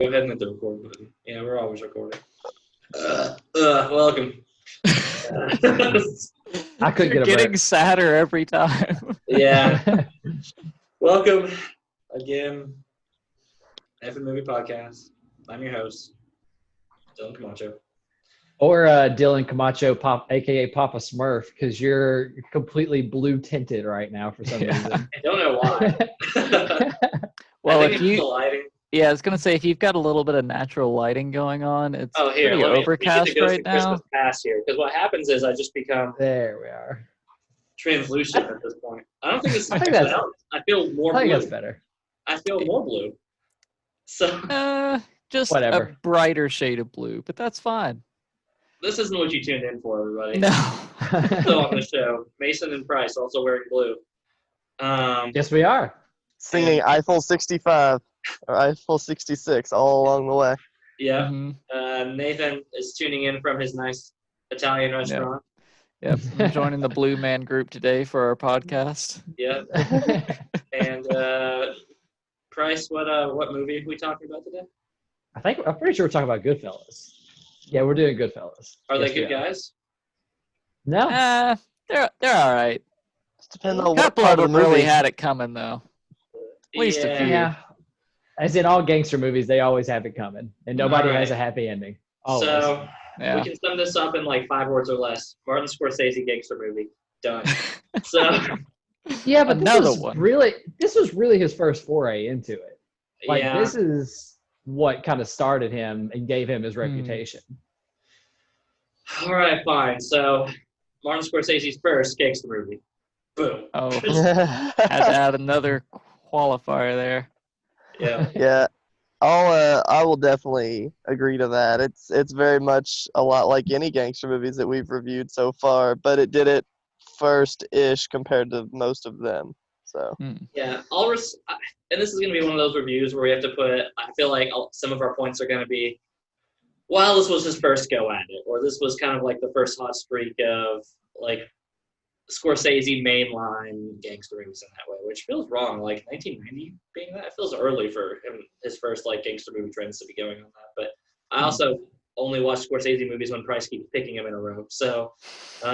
Go ahead and hit the record button. Yeah, we're always recording. Welcome. I couldn't You're get a getting break. sadder every time. Yeah. Welcome again. Effing Movie Podcast. I'm your host, Dylan Camacho. Or Dylan Camacho, aka Papa Smurf, because you're completely blue tinted right now for some reason. I don't know why. Well, I think if it's the you, lighting. yeah, I was gonna say if you've got a little bit of natural lighting going on, it's Oh, here, pretty let me get overcast the Ghost right of now. Christmas Past here, because what happens is I just become There we are. translucent at this point. I don't think this is I think actually that's- helps. I feel more I think blue. that's better. I feel more blue. So Just Whatever. a brighter shade of blue, but that's fine. this isn't what you tuned in for, everybody. No. So on the show, Mason and Price also wearing blue. Yes, we are. Singing Eiffel 65 or Eiffel 66 all along the way. Yeah. Mhm. Nathan is tuning in from his nice Italian restaurant. Yep. I'm joining the Blue Man group today for our podcast. Yeah. And Price, what movie are we talking about today? I'm pretty sure we're talking about Goodfellas. Yeah, we're doing Goodfellas. Are Yes, they good we are. guys? No. They're all right. Just depending A on what couple part of of the them movie. really had it coming though. At least a few. Yeah. As in all gangster movies, they always have it coming, and nobody All right. has a happy ending. Always. So we Yeah. can sum this up in like 5 words or less. Martin Scorsese gangster movie. Done. So Yeah, but Another this one. was really his first foray into it. Like yeah. this is what kind of started him and gave him his reputation. All right, fine. So Martin Scorsese's first gangster movie. Boom. Oh, had to add another qualifier there. Yeah. Yeah, I will definitely agree to that. It's very much a lot like any gangster movies that we've reviewed so far, but it did it first-ish compared to most of them. So Yeah, and this is going to be one of those reviews where we have to put, I feel like some of our points are going to be, well, this was his first go at it, or this was kind of like the first hot streak of like Scorsese mainline gangster movies in that way, which feels wrong. Like 1990 being that, it feels early for him, his first like gangster movie trends to be going on that. But I also only watch Scorsese movies when Price keeps picking them in a row. So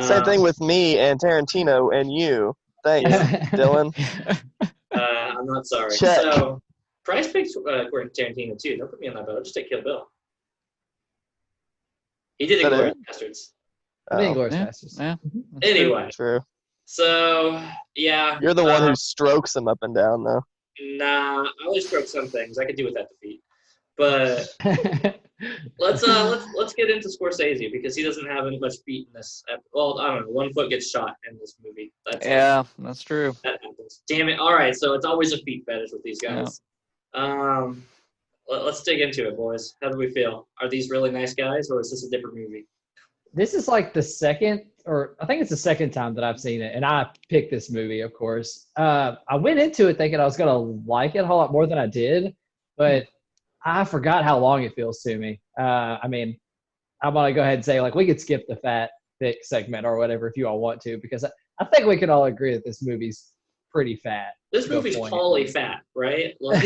same thing with me and Tarantino and you. Thanks, Dylan. I'm not sorry. Check. So Price picked Quentin Tarantino too. Don't put me on that boat. I'll just take Kill Bill. He did But, Inglourious Bastards. Inglourious Yeah. Basterds. Yeah. Anyway, True. so yeah. You're the one who strokes him up and down, though. Nah, I only stroke some things. I could do without the feet. But let's get into Scorsese because he doesn't have any much feet in this. Well, I don't know. One foot gets shot in this movie. That's true. That happens. Damn it! All right, so it's always a feet fetish with these guys. Let's dig into it, boys. How do we feel? Are these really nice guys, or is this a different movie? This is like the second, or I think it's the second time that I've seen it, and I picked this movie, of course. I went into it thinking I was going to like it a whole lot more than I did, but I forgot how long it feels to me. I mean, I want to go ahead and say, like, we could skip the fat, thick segment or whatever if you all want to, because I think we can all agree that this movie's pretty fat. This movie's totally fat, right? Like,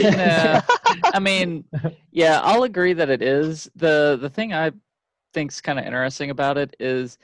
I mean, yeah, I'll agree that it is. The thing I think's kind of interesting about it is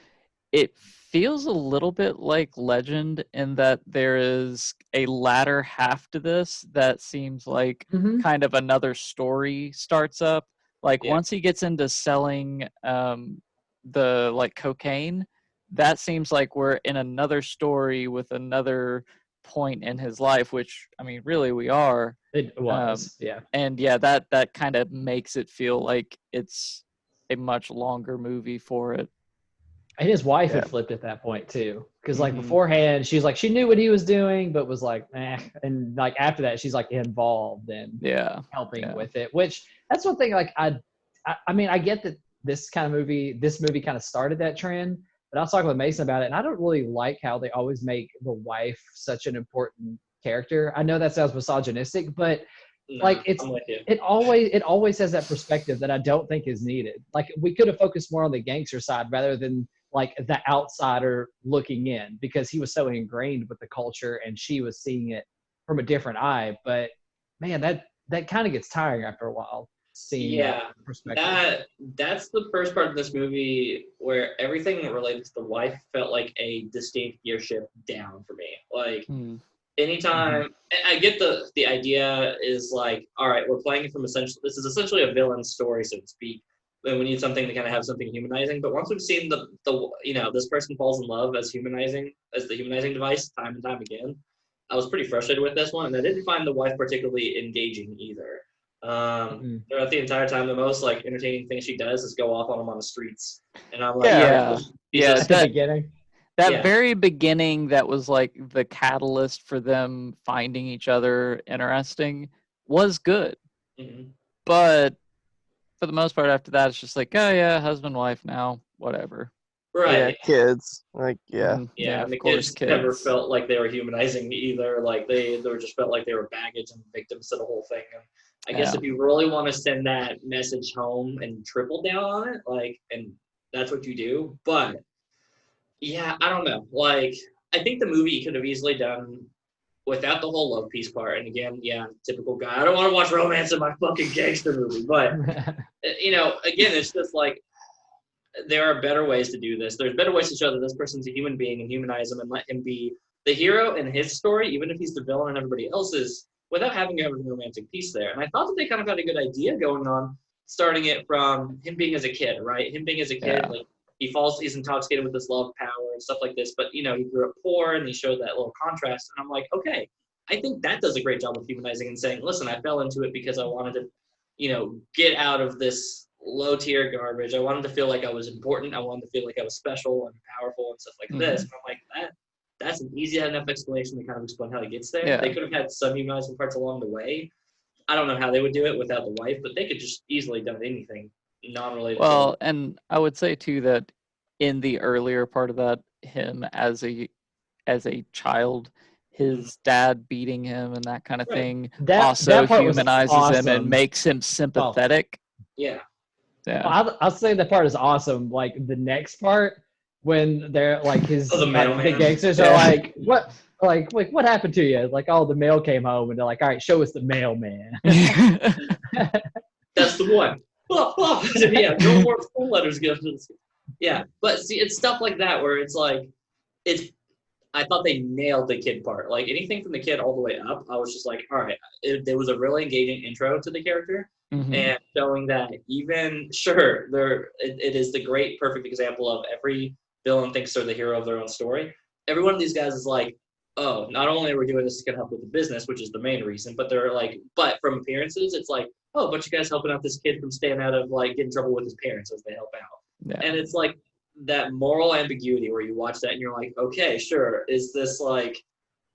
it feels a little bit like Legend in that there is a latter half to this that seems like kind of another story starts up. Like once he gets into selling the like cocaine, that seems like we're in another story with another point in his life, which I mean really we are. It was, yeah. And yeah, that kind of makes it feel like it's a much longer movie for it. And his wife had flipped at that point too, because like beforehand she's like she knew what he was doing but was like and like after that she's like involved and helping with it, which that's one thing. Like I mean, I get that this movie kind of started that trend, but I was talking with Mason about it, and I don't really like how they always make the wife such an important character. I know that sounds misogynistic, but like it always has that perspective that I don't think is needed. Like we could have focused more on the gangster side rather than like the outsider looking in, because he was so ingrained with the culture and she was seeing it from a different eye. But man, that kind of gets tiring after a while. seeing Yeah, that perspective. that's the first part of this movie where everything related to the wife felt like a distinct gear shift down for me. Like anytime I get the idea is like, all right, we're playing it from essentially this is essentially a villain story, so to speak. Then we need something to kind of have something humanizing. But once we've seen the this person falls in love as the humanizing device time and time again, I was pretty frustrated with this one, and I didn't find the wife particularly engaging either. Throughout the entire time, the most like entertaining thing she does is go off on him on the streets, and I'm like, at the beginning. That very beginning, that was like the catalyst for them finding each other interesting, was good. But for the most part, after that, it's just like, oh yeah, husband, wife now, whatever. Right. Yeah, kids. Like, and the kids never felt like they were humanizing either. Like they just felt like they were baggage and victims to the whole thing. And I guess if you really want to send that message home and triple down on it, like, and that's what you do. But yeah, I don't know. Like, I think the movie could have easily done without the whole love piece part. And again, typical guy. I don't want to watch romance in my fucking gangster movie. But, again, it's just like, there are better ways to do this. There's better ways to show that this person's a human being and humanize him and let him be the hero in his story, even if he's the villain in everybody else's, without having a romantic piece there. And I thought that they kind of had a good idea going on, starting it from him being as a kid, right? Him being as a kid, like, he's intoxicated with this love power and stuff like this, but, he grew up poor and he showed that little contrast. And I'm like, okay, I think that does a great job of humanizing and saying, listen, I fell into it because I wanted to, get out of this low tier garbage. I wanted to feel like I was important. I wanted to feel like I was special and powerful and stuff like this. And I'm like, that's an easy enough explanation to kind of explain how he gets there. They could have had some humanizing parts along the way. I don't know how they would do it without the wife, but they could just easily done anything non-related. Well, and I would say too that in the earlier part of that, him as a child, his dad beating him and that kind of thing also humanizes him and makes him sympathetic. I'll say that part is awesome. Like the next part, when they're like the gangsters are like, what? Like what happened to you? Like, the mail came home, and they're like, all right, show us the mailman. That's the one. No more school letters given. Yeah, but see, it's stuff like that where it's like, I thought they nailed the kid part. Like anything from the kid all the way up, I was just like, all right, there was a really engaging intro to the character. And showing that it is the great, perfect example of every villain thinks they're the hero of their own story. Every one of these guys is like, oh, not only are we doing this to help with the business, which is the main reason, but they're like, but from appearances, it's like, oh, a bunch of guys helping out this kid from staying out of like getting in trouble with his parents as they help out. And it's like that moral ambiguity where you watch that and you're like, okay, sure, is this like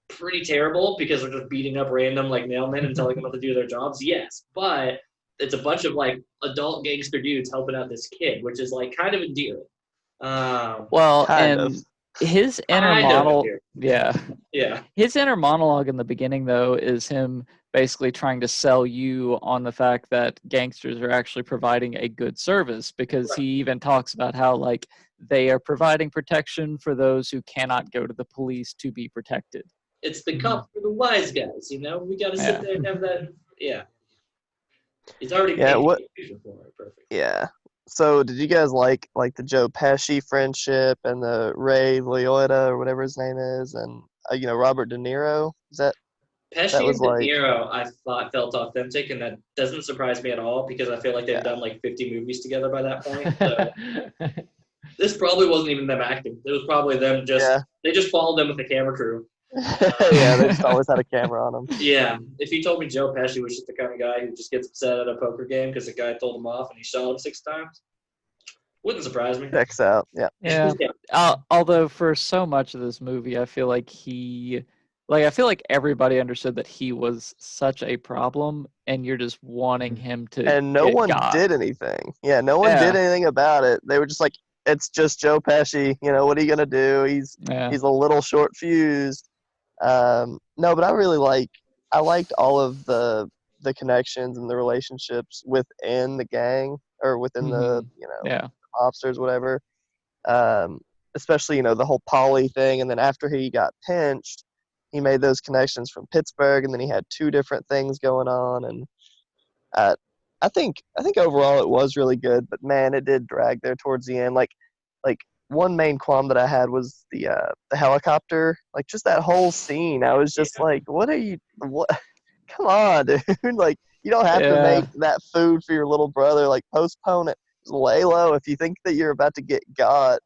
pretty terrible because they're just beating up random like mailmen and telling them what to do their jobs? Yes, but it's a bunch of like adult gangster dudes helping out this kid, which is like kind of endearing. His inner monologue, his inner monologue in the beginning though is him basically trying to sell you on the fact that gangsters are actually providing a good service, because he even talks about how like they are providing protection for those who cannot go to the police to be protected. It's the cops for the wise guys, we got to sit there and have that. He's already paid for it. Perfect. Yeah. So did you guys like the Joe Pesci friendship and the Ray Liotta or whatever his name is, and Robert De Niro? Is that Pesci and De Niro? I thought felt authentic, and that doesn't surprise me at all because I feel like they've done like 50 movies together by that point. So this probably wasn't even them acting. It was probably them they just followed them with the camera crew. They just always had a camera on them. Yeah, if you told me Joe Pesci was just the kind of guy who just gets upset at a poker game because the guy told him off and he shot him 6 times, wouldn't surprise me. Checks out. Yeah. Although for so much of this movie, I feel like I feel like everybody understood that he was such a problem, and you're just wanting him to. And no one did anything. Yeah, no one did anything about it. They were just like, it's just Joe Pesci. What are you gonna do? He's a little short fused. No, but I liked all of the connections and the relationships within the gang or within the mobsters, whatever. Especially the whole Polly thing, and then after he got pinched, he made those connections from Pittsburgh, and then he had 2 different things going on, and think overall it was really good, but man, it did drag there towards the end. Like one main qualm that I had was the helicopter. Like just that whole scene, I was just like, what? Come on, dude. Like you don't have to make that food for your little brother. Like postpone it. Lay low. If you think that you're about to get got,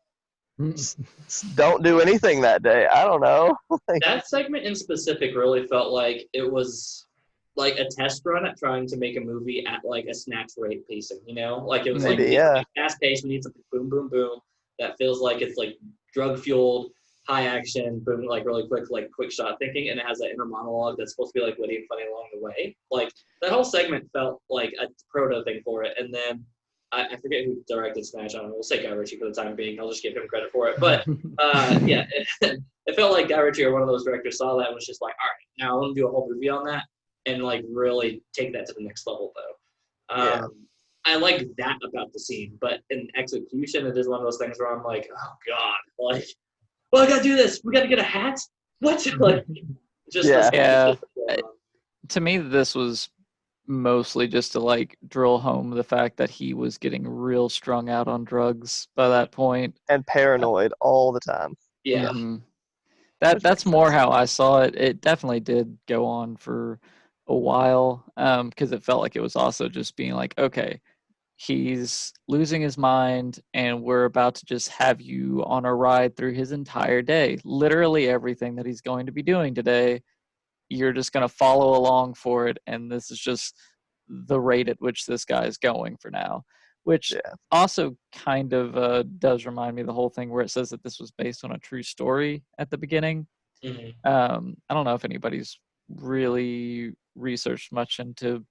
don't do anything that day. I don't know. That segment in specific really felt like it was like a test run at trying to make a movie at like a snatch rate pacing, you know? Like it was fast paced, we need something boom, boom, boom. That feels like it's like drug fueled, high action, boom, like really quick shot thinking, and it has that inner monologue that's supposed to be like witty and funny along the way. Like that whole segment felt like a proto thing for it. And then I forget who directed Smash. I don't know. We'll say Guy Ritchie for the time being. I'll just give him credit for it. But it felt like Guy Ritchie or one of those directors saw that and was just like, all right, now I want to do a whole movie on that and like really take that to the next level though. I like that about the scene, but in execution, it is one of those things where I'm like, oh god, like, well, I gotta do this. We gotta get a hat. What? Like, just to me, this was mostly just to like drill home the fact that he was getting real strung out on drugs by that point and paranoid all the time. Yeah, that's more how I saw it. It definitely did go on for a while because it felt like it was also just being like, okay, he's losing his mind and we're about to just have you on a ride through his entire day. Literally everything that he's going to be doing today, you're just going to follow along for it, and this is just the rate at which this guy is going for now, which also kind of does remind me of the whole thing where it says that this was based on a true story at the beginning. I don't know if anybody's really researched much into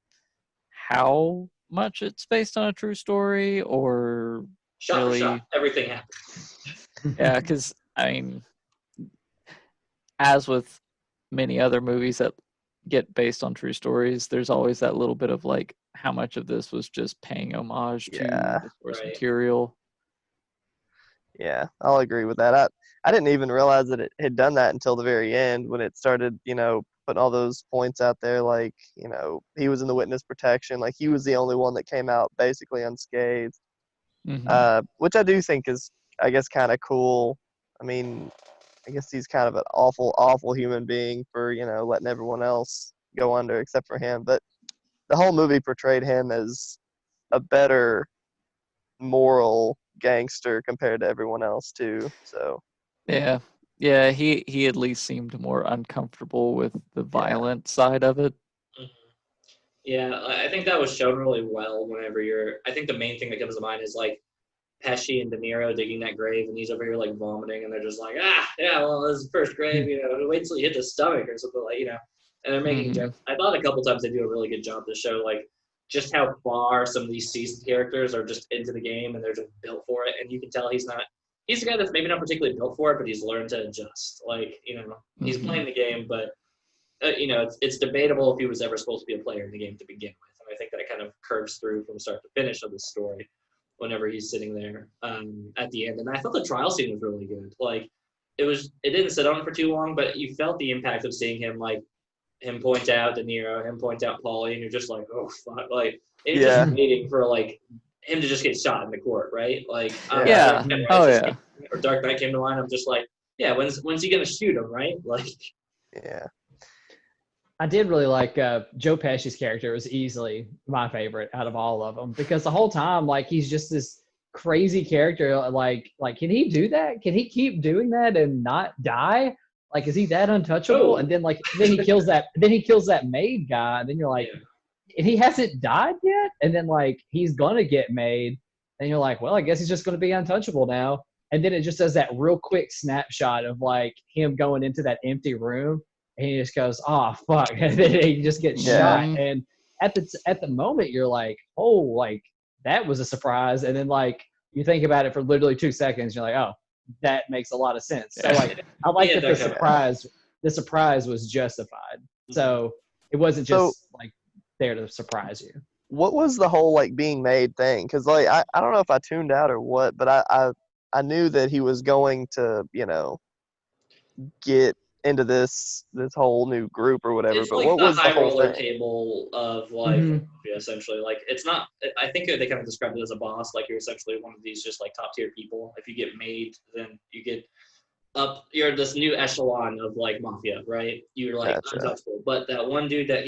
how much it's based on a true story or shot for shot, everything happened. Yeah, because I mean, as with many other movies that get based on true stories, there's always that little bit of like how much of this was just paying homage to the source material. Yeah, I'll agree with that. I didn't even realize that it had done that until the very end when it started, putting all those points out there, like, he was in the witness protection, like he was the only one that came out basically unscathed, which I do think is, I guess, kind of cool. I mean, I guess he's kind of an awful, awful human being for, letting everyone else go under except for him. But the whole movie portrayed him as a better moral gangster compared to everyone else too. So yeah, he at least seemed more uncomfortable with the violent side of it. Yeah, I think that was shown really well whenever I think the main thing that comes to mind is like Pesci and De Niro digging that grave, and he's over here like vomiting, and they're just like, well, this is the first grave, wait till you hit the stomach or something, like, and they're making jokes. I thought a couple times they do a really good job to show like just how far some of these seasoned characters are just into the game and they're just built for it, and you can tell he's a guy that's maybe not particularly built for it, but he's learned to adjust. Like, he's playing the game, but it's debatable if he was ever supposed to be a player in the game to begin with, and I think that kind of curves through from start to finish of the story whenever he's sitting there at the end. And I thought the trial scene was really good. Like, it didn't sit on for too long, but you felt the impact of seeing him, like, him point out De Niro, him point out Paulie, and you're just like, oh, fuck. Like, it's just waiting for, like, him to just get shot in the court, right? Like, or Dark Knight came to mind. I'm just like, when's he going to shoot him, right? Like, I did really like Joe Pesci's character. Was easily my favorite out of all of them because the whole time, like, he's just this crazy character. Like, can he do that? Can he keep doing that and not die? Like, is he that untouchable? Oh. And then he kills that. Then he kills that maid guy. And then you're like, and he hasn't died yet. And then like he's gonna get made. And you're like, well, I guess he's just gonna be untouchable now. And then it just does that real quick snapshot of like him going into that empty room. And he just goes, oh, fuck. And then he just gets shot. And at the moment, you're like, oh, like, that was a surprise. And then, like, you think about it for literally 2 seconds. You're like, oh, that makes a lot of sense. So, like, I like that the surprise was justified. So it wasn't just, like, there to surprise you. What was the whole, like, being made thing? Because, like, I don't know if I tuned out or what, but I knew that he was going to, get into this whole new group or whatever. It's but like what the was the high whole roller thing? table of life, essentially. Like, it's not. I think they kind of described it as a boss. Like, you're essentially one of these just like top tier people. If you get made, then you get up. You're this new echelon of like mafia, right? You're like Gotcha. untouchable. But that one dude that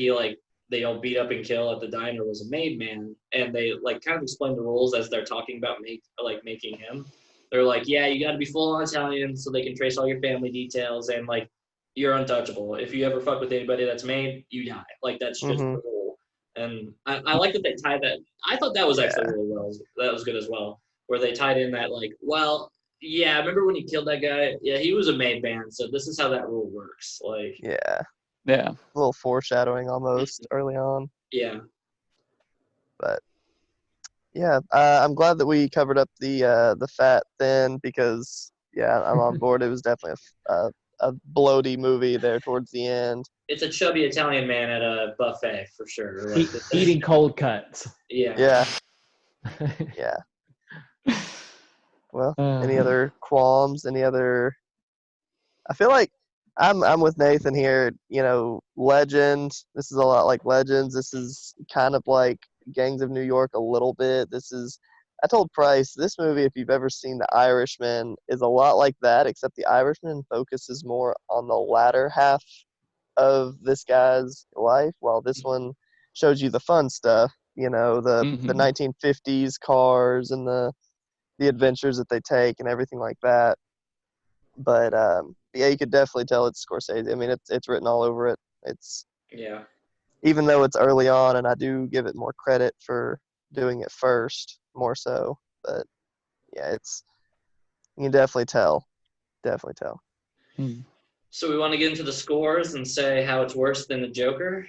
they all beat up and kill at the diner was a made man, and they like kind of explain the rules as they're talking about making him. They're like, yeah, you got to be full on Italian so they can trace all your family details, and like you're untouchable. If you ever fuck with anybody that's made, you die. Like that's just the rule. And I like that they tied that. I thought that was actually really well. That was good as well, where they tied in that like, well, yeah, remember when you killed that guy? Yeah, he was a made man, so this is how that rule works. Like, yeah, a little foreshadowing almost early on. Yeah. But yeah, I'm glad that we covered up the fat thin because I'm on board. It was definitely a bloaty movie there towards the end. It's a chubby Italian man at a buffet for sure. Like, eating cold cuts. Yeah. Yeah. Well, any other qualms? Any other? I feel like I'm with Nathan here. You know, Legend. This is a lot like Legends. This is kind of like Gangs of New York a little bit. I told Price, this movie, if you've ever seen The Irishman, is a lot like that, except The Irishman focuses more on the latter half of this guy's life, while this one shows you the fun stuff, you know, the 1950s cars and the adventures that they take and everything like that. But you could definitely tell it's Scorsese. I mean, it's written all over it. Even though it's early on, and I do give it more credit for doing it first, more so. But yeah, you can definitely tell. So we want to get into the scores and say how it's worse than the Joker.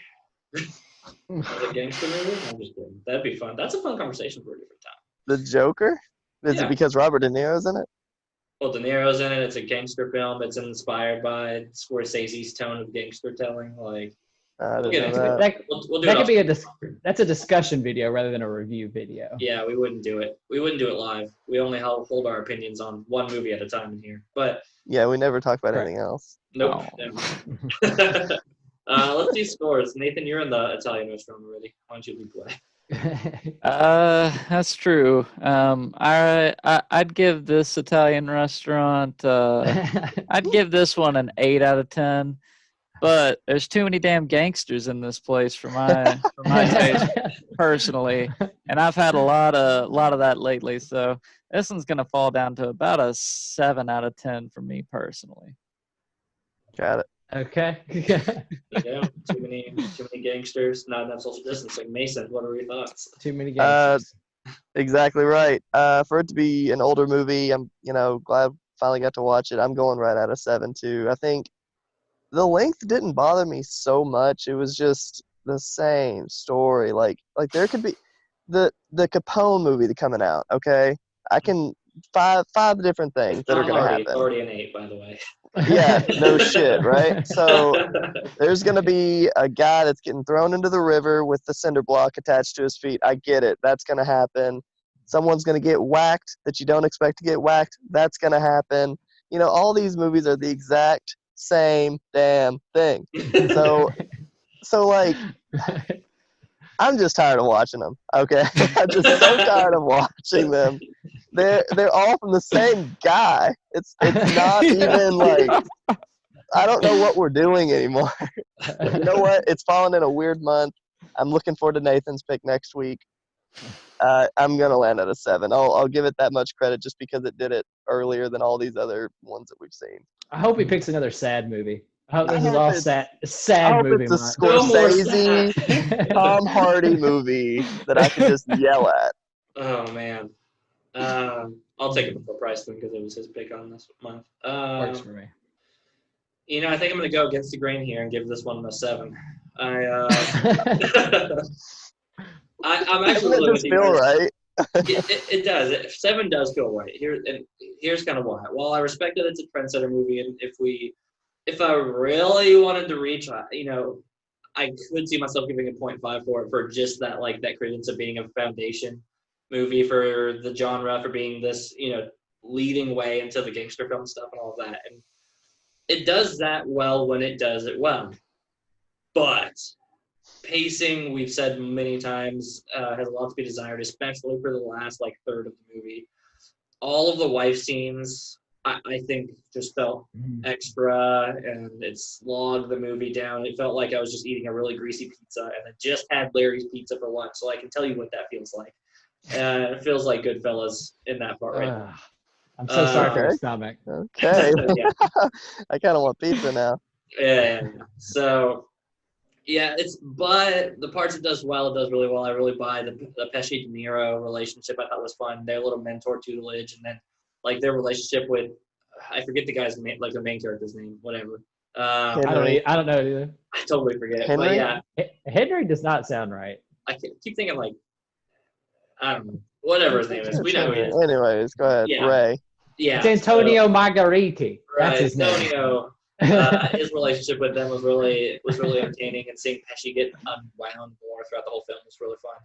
The gangster movie? I'm just kidding. That'd be fun. That's a fun conversation for a different time. The Joker? Is it because Robert De Niro's in it? Well, De Niro's in it. It's a gangster film. It's inspired by Scorsese's tone of gangster telling. Like, I didn't know that. We'll do that it could be that's a discussion video rather than a review video. Yeah, we wouldn't do it. We wouldn't do it live. We only hold our opinions on one movie at a time in here. But yeah, we never talk about anything else. Nope. Never. Let's do scores. Nathan, you're in the Italian restaurant already. Why don't you lead the way? That's true. I'd give this Italian restaurant. I'd give this one an 8 out of 10. But there's too many damn gangsters in this place for my taste personally, and I've had a lot of that lately. So this one's gonna fall down to about a 7 out of 10 for me personally. Got it. Okay. Yeah, too many gangsters, not enough social distancing. Mason, what are your thoughts? Too many gangsters. Exactly right. For it to be an older movie, I'm glad finally got to watch it. I'm going right at a 7 too. I think the length didn't bother me so much. It was just the same story. Like there could be the Capone movie coming out. Okay, I can five different things that are going to happen. It's already an 8, by the way. Yeah, no shit, right? So there's going to be a guy that's getting thrown into the river with the cinder block attached to his feet. I get it. That's going to happen. Someone's going to get whacked that you don't expect to get whacked. That's going to happen. You know, all these movies are the exact same damn thing. So like, I'm just tired of watching them. Okay, I'm just so tired of watching them. They're all from the same guy. It's not even like, I don't know what we're doing anymore. But you know what? It's fallen in a weird month. I'm looking forward to Nathan's pick next week. I'm gonna land at a 7. I'll give it that much credit just because it did it earlier than all these other ones that we've seen. I hope he picks another sad movie. I hope this is all sad movie. It's a Scorsese, Tom Hardy movie that I can just yell at. Oh man, I'll take it before Price then because it was his pick on this month. Works for me. You know, I think I'm gonna go against the grain here and give this one a 7. I'm actually really with you feel guys. Right. It does. 7 does feel right. Here's kind of why. While I respect that it's a trendsetter movie, and if I really wanted to reach, I could see myself giving a 0.5 for just that, like that credence of being a foundation movie for the genre, for being this, leading way into the gangster film stuff and all of that. And it does that well when it does it well. But pacing, we've said many times, has a lot to be desired, especially for the last like third of the movie. All of the wife scenes, I think, just felt extra, and it slogged the movie down. It felt like I was just eating a really greasy pizza, and I just had Larry's pizza for lunch, so I can tell you what that feels like. It feels like Goodfellas in that part right now. I'm so sorry for your stomach. Okay. Yeah. I kind of want pizza now. Yeah. So, yeah, but the parts it does well, it does really well. I really buy the Pesci De Niro relationship. I thought was fun. Their little mentor tutelage, and then like their relationship with, I forget the guy's name, like the main character's name, whatever. I don't know either. I totally forget. Henry? But yeah, Henry does not sound right. I keep thinking like, I don't know, whatever his name is. We know who he is. Anyways, go ahead, Yeah. Ray. Yeah, It's Antonio Margariti. That's right, his name. Antonio. His relationship with them was really entertaining, and seeing Pesci get unwound more throughout the whole film was really fun.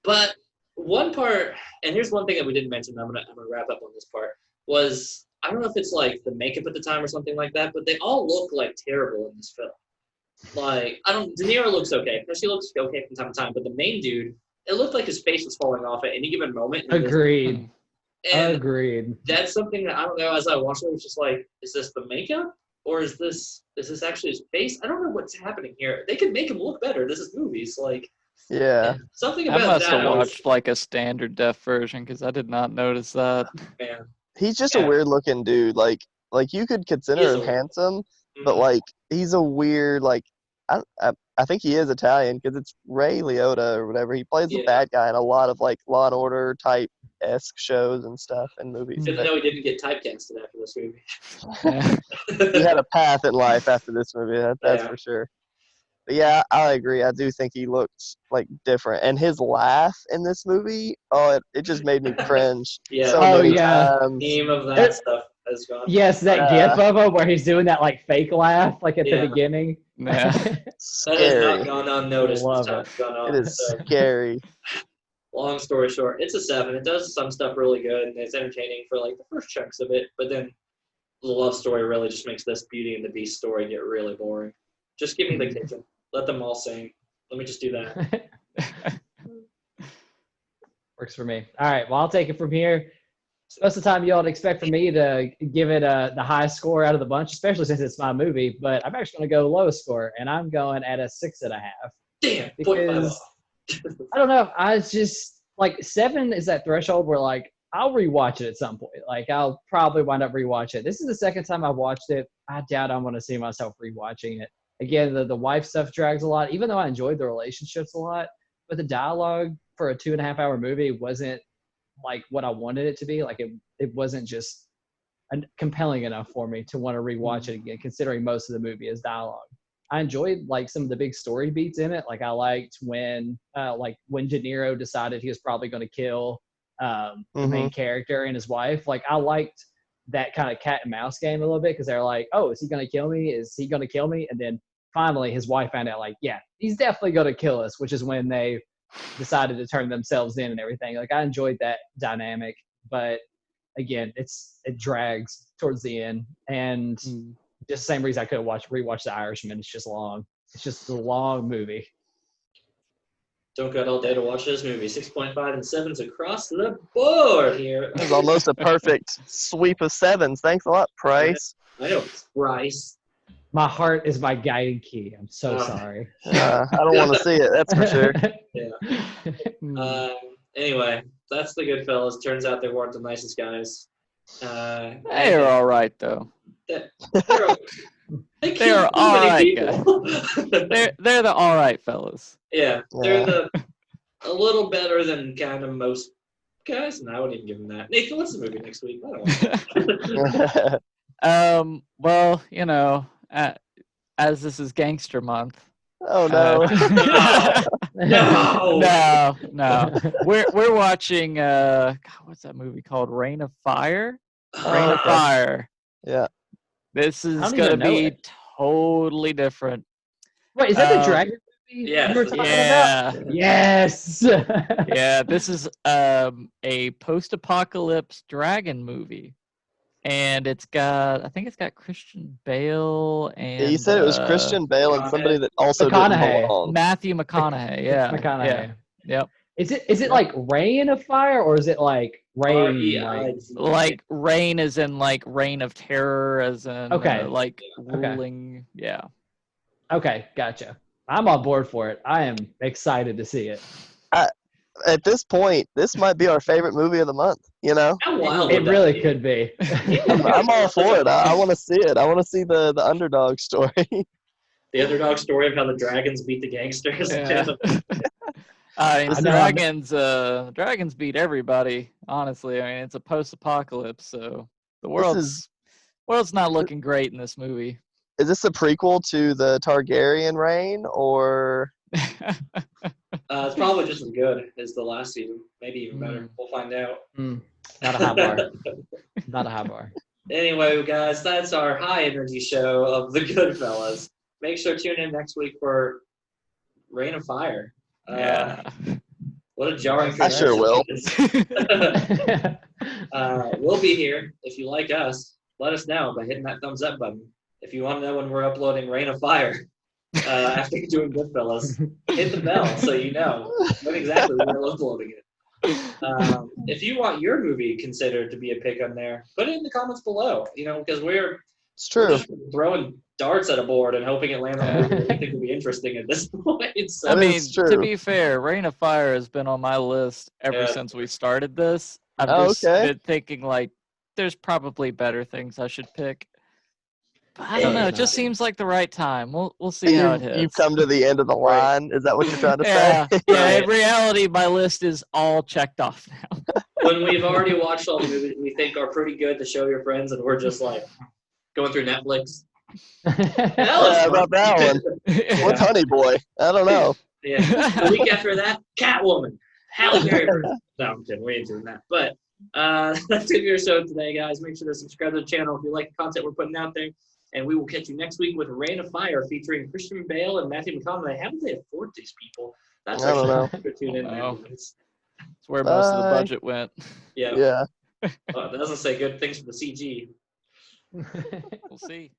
But one part, and here's one thing that we didn't mention, I'm gonna wrap up on this part, was I don't know if it's like the makeup at the time or something like that, but they all look like terrible in this film. Like, De Niro looks okay, Pesci looks okay from time to time, but the main dude, it looked like his face was falling off at any given moment. Agreed. And Agreed. that's something that I don't know. As I watched it, it was just like, is this the makeup or is this actually his face? I don't know what's happening here. They could make him look better. This is movies, like something about I must that. have watched like a standard def version because I did not notice that. Man, He's just a weird looking dude. Like you could consider him handsome, but like he's a weird I think he is Italian because it's Ray Liotta or whatever. He plays the bad guy in a lot of like Law and Order type-esque shows and stuff and movies. Even though he didn't get typecasted after this movie. He had a path in life after this movie, that's for sure. But yeah, I agree. I do think he looked like different. And his laugh in this movie, it just made me cringe. Yeah. So many times. Theme of that stuff has gone. Yes, that gif of him where he's doing that like fake laugh like at the beginning. Yeah. That has not gone unnoticed this time. It is scary. Long story short, it's a 7. It does some stuff really good, and it's entertaining for like the first chunks of it, but then the love story really just makes this Beauty and the Beast story get really boring. Just give me the kitchen. Let them all sing. Let me just do that. Works for me. All right, well, I'll take it from here. Most of the time, you all would expect for me to give it the highest score out of the bunch, especially since it's my movie. But I'm actually going to go lowest score, and I'm going at a 6.5. Damn, because I don't know. I just like 7 is that threshold where like I'll rewatch it at some point. Like I'll probably wind up rewatching it. This is the second time I've watched it. I doubt I'm going to see myself rewatching it. Again, the wife stuff drags a lot, even though I enjoyed the relationships a lot. But the dialogue for a 2.5-hour movie wasn't like what I wanted it to be. Like it wasn't just compelling enough for me to want to rewatch it again, considering most of the movie is dialogue. I enjoyed like some of the big story beats in it. Like I liked when De Niro decided he was probably going to kill the main character and his wife. Like I liked that kind of cat and mouse game a little bit because they're like, oh, is he going to kill me? Is he going to kill me? And then finally his wife found out like, yeah, he's definitely going to kill us, which is when they decided to turn themselves in and everything. Like I enjoyed that dynamic, but again, it drags towards the end, and just the same reason I could rewatch The Irishman. It's just long. It's just a long movie. Don't got all day to watch this movie. 6.5 and 7s across the board here. That was almost a perfect sweep of 7s. Thanks a lot, Price. I know, Price. My heart is my guiding key. I'm so sorry. I don't want to see it. That's for sure. Yeah. Anyway, that's the Goodfellas. Turns out they weren't the nicest guys. They're all right though. They're all right guys. They're the all right fellas. Yeah, they're a little better than kind of most guys, and I wouldn't even give them that. Nathan, what's the movie next week? I don't know. Well, you know, as this is Gangster Month. Oh no! No. We're watching. God, what's that movie called? Rain of Fire. Rain of Fire. Yeah. This is gonna be totally different. Wait, is that the dragon movie? Yeah. You were talking about? Yes. Yeah, this is a post-apocalypse dragon movie. and I think it's got Christian Bale and Yeah, you said it was Christian Bale and somebody that also didn't McConaughey. belong. Matthew McConaughey. Yeah, McConaughey. Yeah. Yep. Is it like Rain of Fire, or is it like Rain? Like Reign as in like Reign of Terror, as in like ruling. Yeah. Okay, gotcha. I'm on board for it. I am excited to see it. At this point, this might be our favorite movie of the month. You know, How wild it really could be. I'm all for it. I want to see it. I want to see the underdog story. The underdog story of how the dragons beat the gangsters. Yeah. I mean, dragons beat everybody. Honestly, I mean, it's a post-apocalypse, so the world's not looking great in this movie. Is this a prequel to the Targaryen reign, or? It's probably just as good as the last season. Maybe even better. We'll find out. Not a high bar. Not a high bar. Anyway, guys, that's our high-energy show of the Goodfellas. Make sure to tune in next week for Reign of Fire. What a jarring transition. I sure will. We'll be here. If you like us, let us know by hitting that thumbs up button. If you want to know when we're uploading Reign of Fire after doing Goodfellas, hit the bell so you know when exactly we're uploading it. If you want your movie considered to be a pick on there, put it in the comments below. You know, because we're just throwing darts at a board and hoping it lands on a movie that we think will be interesting at this point. So, I mean, to be fair, Reign of Fire has been on my list ever since we started this. I've just been thinking, like, there's probably better things I should pick. But I don't know. It just seems like the right time. We'll see how it hits. You've come to the end of the line. Is that what you're trying to say? Yeah. In reality, my list is all checked off now. When we've already watched all the movies we think are pretty good to show your friends, and we're just like going through Netflix. About that one. What's Honey Boy? I don't know. Yeah. The week after that, Catwoman. Halle Berry. No, I'm kidding. We ain't doing that. But that's it for your show today, guys. Make sure to subscribe to the channel if you like the content we're putting out there. And we will catch you next week with Reign of Fire featuring Christian Bale and Matthew McConaughey. How did they afford these people? That's I don't know. Tune in there. It's where most of the budget went. Yeah. It doesn't say good things for the CG. We'll see.